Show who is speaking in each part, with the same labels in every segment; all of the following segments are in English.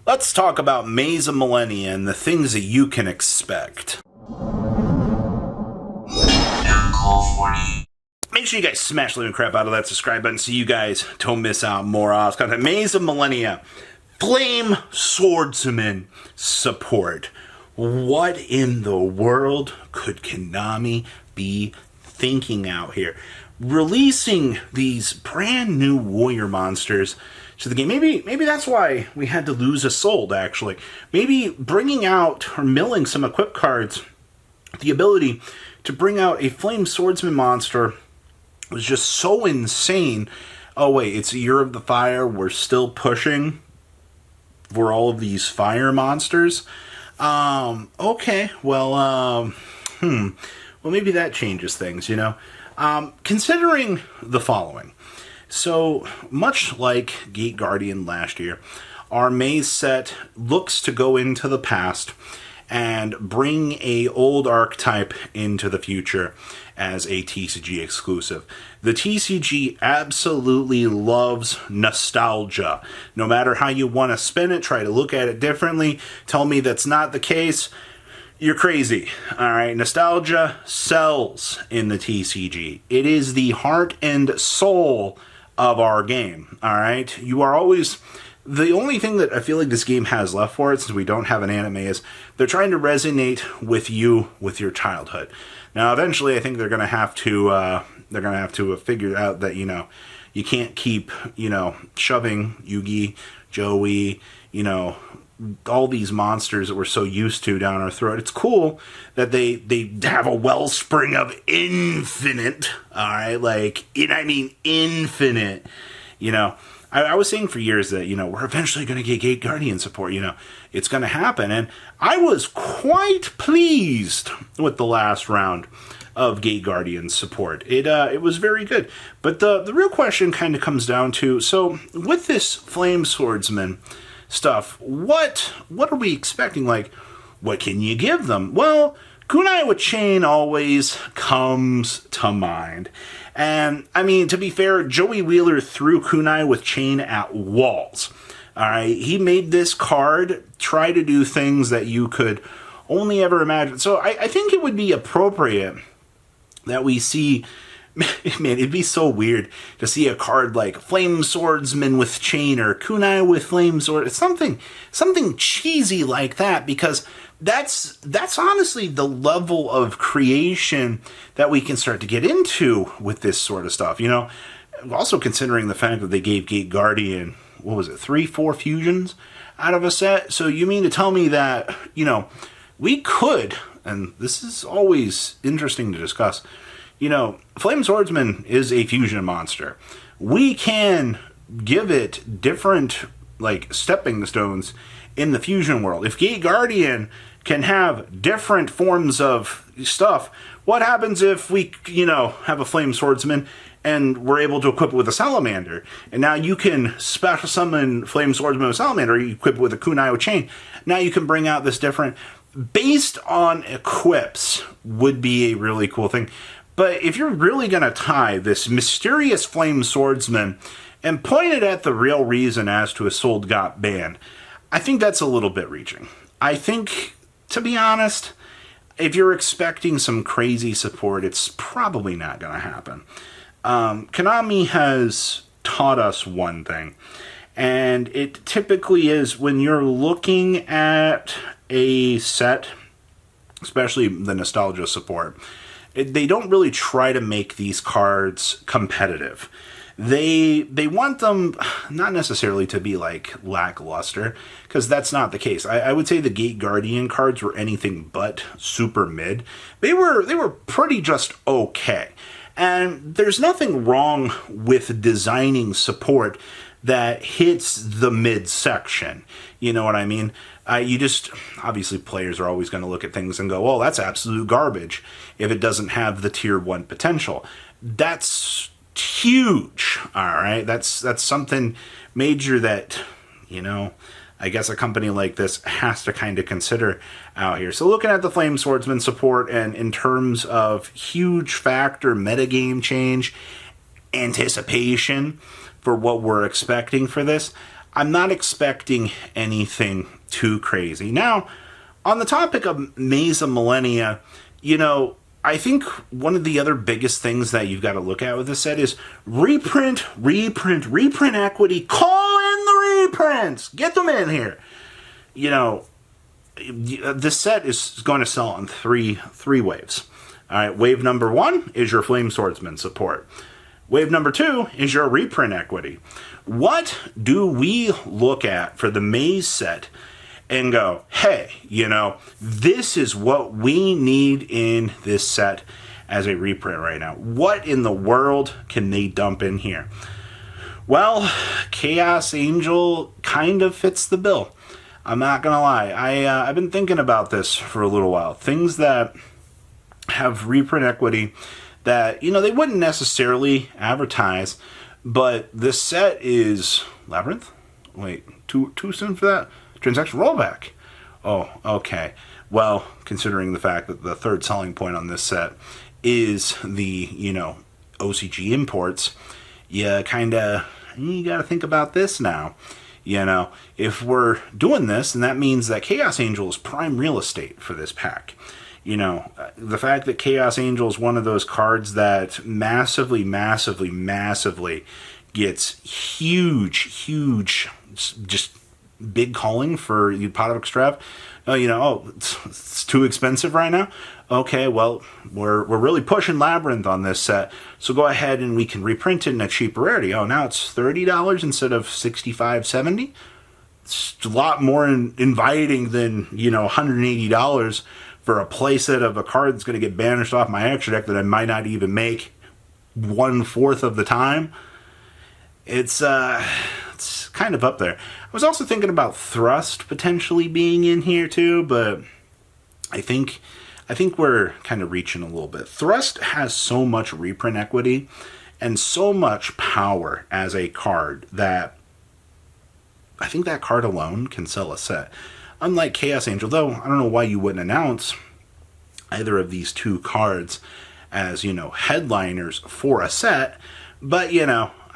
Speaker 1: Let's talk about Maze of Millennia and the things that you can expect. Make sure you guys smash the living crap out of that subscribe button so you guys don't miss out more awesome content. Maze of Millennia. Flame Swordsman support. What in the world could Konami be thinking out here? Releasing these brand new warrior monsters to the game. Maybe that's why we had to lose a soul, actually. Maybe bringing out or milling some equip cards, the ability to bring out a Flame Swordsman monster was just so insane. Oh wait, it's a Year of the Fire. We're still pushing for all of these fire monsters. Okay, well, maybe that changes things, you know. Considering the following. So, much like Gate Guardian last year, our Maze set looks to go into the past and bring a old archetype into the future as a TCG exclusive. The TCG absolutely loves nostalgia. No matter how you want to spin it, try to look at it differently, tell me that's not the case, you're crazy. Alright, nostalgia sells in the TCG. It is the heart and soul of our game. Alright, you are always... The only thing that I feel like this game has left for it, since we don't have an anime, is they're trying to resonate with you, with your childhood. Now, eventually, I think they're going to have to figure out that, you know, you can't keep, you know, shoving Yugi, Joey, you know, all these monsters that we're so used to down our throat. It's cool that they have a wellspring of infinite, all right, like, infinite, you know. I was saying for years that, you know, we're eventually going to get Gate Guardian support, you know, it's going to happen. And I was quite pleased with the last round of Gate Guardian support. It was very good. But the real question kind of comes down to, so with this Flame Swordsman stuff, what are we expecting? Like, what can you give them? Well, Kunai with Chain always comes to mind. And, I mean, to be fair, Joey Wheeler threw Kunai with Chain at walls. Alright, he made this card try to do things that you could only ever imagine. So I think it would be appropriate that we see... Man, it'd be so weird to see a card like Flame Swordsman with Chain or Kunai with Flame Sword. It's something cheesy like that, because that's honestly the level of creation that we can start to get into with this sort of stuff. You know, also considering the fact that they gave Gate Guardian, what was it, 3-4 fusions out of a set? So you mean to tell me that, you know, we could, and this is always interesting to discuss, you know, Flame Swordsman is a fusion monster. We can give it different, like, stepping stones in the fusion world. If Gate Guardian can have different forms of stuff, what happens if we, you know, have a Flame Swordsman and we're able to equip it with a Salamander? And now you can special summon Flame Swordsman with Salamander, you equip it with a Kunai with Chain. Now you can bring out this different... Based on equips would be a really cool thing. But if you're really going to tie this mysterious Flame Swordsman and point it at the real reason as to his soul got banned, I think that's a little bit reaching. I think, to be honest, if you're expecting some crazy support, it's probably not going to happen. Konami has taught us one thing, and it typically is when you're looking at a set, especially the nostalgia support, they don't really try to make these cards competitive. They want them not necessarily to be like lackluster, because that's not the case. I would say the Gate Guardian cards were anything but super mid. They were pretty just okay. And there's nothing wrong with designing support that hits the mid section. You know what I mean? You just, obviously players are always going to look at things and go, oh, that's absolute garbage if it doesn't have the tier 1 potential. That's huge, alright? That's something major that, you know, I guess a company like this has to kind of consider out here. So looking at the Flame Swordsman support, and in terms of huge factor metagame change, anticipation for what we're expecting for this, I'm not expecting anything too crazy. Now, on the topic of Maze of Millennia, I think one of the other biggest things that you've got to look at with this set is reprint equity. Call in the reprints. Get them in here. This set is going to sell on three waves. All right, wave number 1 is your Flame Swordsman support. Wave number 2 is your reprint equity. What do we look at for the Maze set and go, hey, this is what we need in this set as a reprint right now? What in the world can they dump in here? Well, Chaos Angel kind of fits the bill. I'm not going to lie. I've been thinking about this for a little while. Things that have reprint equity that, they wouldn't necessarily advertise, but this set is Labyrinth? Wait, too soon for that? Transaction rollback. Oh, okay. Well, considering the fact that the third selling point on this set is the, OCG imports, you got to think about this now. If we're doing this, then that means that Chaos Angel is prime real estate for this pack. The fact that Chaos Angel is one of those cards that massively gets huge, just big calling for the pot of Extrav. It's too expensive right now. Okay, well, we're really pushing Labyrinth on this set, so go ahead and we can reprint it in a cheaper rarity. Oh, now it's $30 instead of $65, $70. It's a lot more inviting than $180 for a playset of a card that's going to get banished off my extra deck that I might not even make 1/4 of the time. It's kind of up there. I was also thinking about Thrust potentially being in here too, but I think we're kind of reaching a little bit. Thrust has so much reprint equity and so much power as a card that I think that card alone can sell a set. Unlike Chaos Angel, though, I don't know why you wouldn't announce either of these two cards as, headliners for a set, but,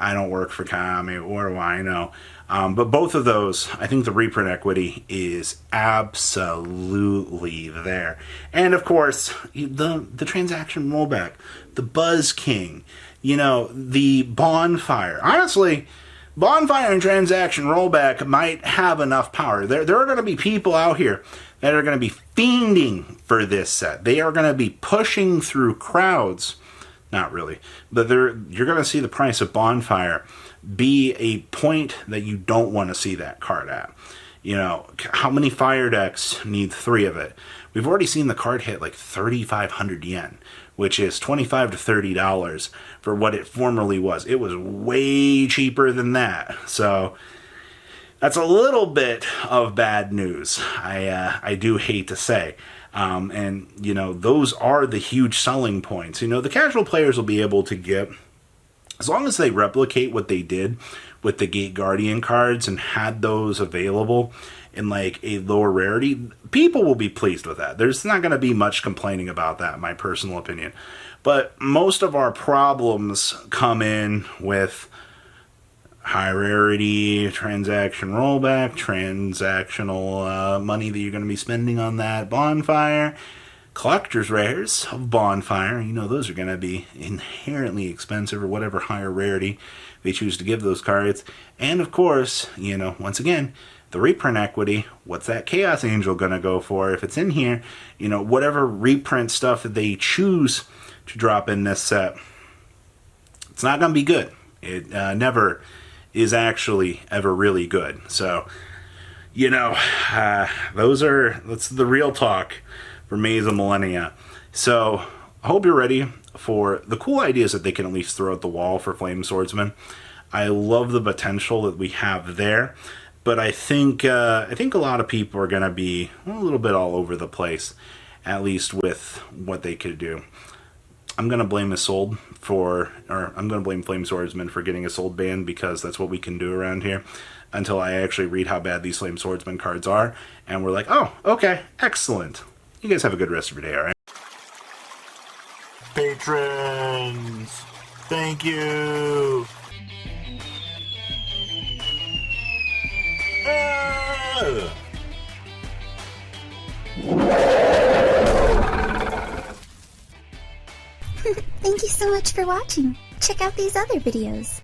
Speaker 1: I don't work for Kami, what do I know? But both of those, I think the reprint equity is absolutely there. And of course, the transaction rollback, the Buzz King, the Bonfire. Honestly, Bonfire and transaction rollback might have enough power. There are going to be people out here that are going to be fiending for this set. They are going to be pushing through crowds. Not really. But you're going to see the price of Bonfire be a point that you don't want to see that card at. How many fire decks need 3 of it? We've already seen the card hit like 3,500 yen, which is $25 to $30 for what it formerly was. It was way cheaper than that. So that's a little bit of bad news, I do hate to say. And those are the huge selling points. The casual players will be able to get, as long as they replicate what they did with the Gate Guardian cards and had those available in like a lower rarity, people will be pleased with that. There's not going to be much complaining about that, in my personal opinion. But most of our problems come in with high rarity, transaction rollback, transactional money that you're going to be spending on that Bonfire, collector's rares of Bonfire. Those are going to be inherently expensive, or whatever higher rarity they choose to give those cards. And of course, once again, the reprint equity. What's that Chaos Angel going to go for if it's in here? Whatever reprint stuff that they choose to drop in this set, it's not going to be good. It never is actually ever really good. So, that's the real talk for Maze of Millennia. So, I hope you're ready for the cool ideas that they can at least throw at the wall for Flame Swordsman. I love the potential that we have there, but I think a lot of people are going to be a little bit all over the place, at least with what they could do. I'm going to blame I'm going to blame Flame Swordsman for getting a sold ban, because that's what we can do around here, until I actually read how bad these Flame Swordsman cards are, and we're like, oh, okay, excellent. You guys have a good rest of your day, alright? Patrons, thank you!
Speaker 2: Thank you so much for watching. Check out these other videos.